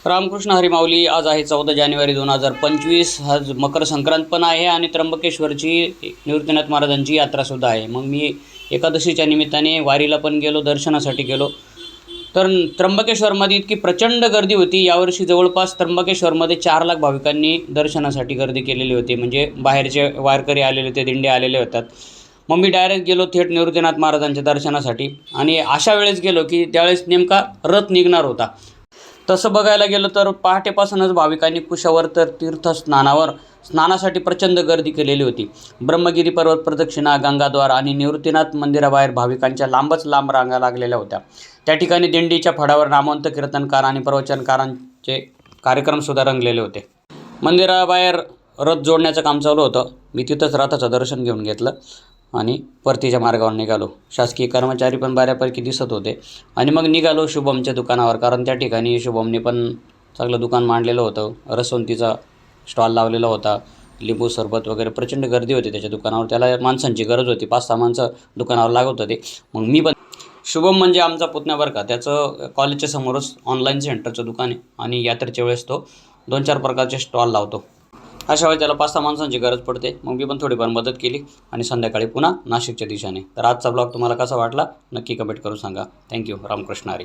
रामकृष्ण हरी माऊली. आज आहे 14 जानेवारी 2025. आज मकर संक्रांत पण आहे आणि त्र्यंबकेश्वरची निवृत्तीनाथ महाराजांची यात्रासुद्धा आहे. मग मी एकादशीच्या निमित्ताने वारीला पण गेलो, दर्शनासाठी गेलो. तर त्र्यंबकेश्वरमध्ये इतकी प्रचंड गर्दी होती. यावर्षी जवळपास त्र्यंबकेश्वरमध्ये 4 लाख भाविकांनी दर्शनासाठी गर्दी केलेली होती. म्हणजे बाहेरचे वारकरी आलेले होते, दिंडे आलेले होतात. मग मी डायरेक्ट गेलो थेट निवृत्तीनाथ महाराजांच्या दर्शनासाठी. आणि अशा वेळेस गेलो की त्यावेळेस नेमका रथ निघणार होता. तसं बघायला गेलं तर पहाटेपासूनच भाविकांनी कुशावर तर स्नानासाठी प्रचंड गर्दी केलेली होती. ब्रह्मगिरी पर्वत प्रदक्षिणा, गंगाद्वार आणि निवृत्तीनाथ मंदिराबाहेर भाविकांच्या लांबच लांब रांगा लागलेल्या होत्या. त्या ठिकाणी दिंडीच्या फळावर नामवंत कीर्तनकार आणि प्रवचनकारांचे कार्यक्रमसुद्धा रंगलेले होते. मंदिराबाहेर रथ जोडण्याचं काम चालू होतं. मी तिथंच रथाचं दर्शन घेऊन घेतलं आणि परतीच्या मार्गावर निघालो. शासकीय कर्मचारी पण बऱ्यापैकी दिसत होते. आणि मग निघालो शुभमच्या दुकानावर, कारण त्या ठिकाणी शुभमने पण चांगलं दुकान मांडलेलं होतं. रसवंतीचा स्टॉल लावलेला होता, लिंबू सरबत वगैरे प्रचंड गर्दी होती त्याच्या दुकानावर. त्याला माणसांची गरज होती, 5-6 माणसं दुकानावर लागत होते. मग मी पण, शुभम म्हणजे आमचा पुतण्या बरं का, त्याचं कॉलेजच्या समोरच ऑनलाईन सेंटरचं दुकान आहे आणि यात्रेच्या वेळेस तो 2-4 प्रकारचे स्टॉल लावतो. अशा वेळी त्याला 5-6 माणसांची गरज पडते. मग मी पण थोडीफार मदत केली आणि संध्याकाळी पुन्हा नाशिकच्या दिशेने. तर आजचा ब्लॉग तुम्हाला कसा वाटला नक्की कमेंट करून सांगा. थँक्यू. रामकृष्ण हरी.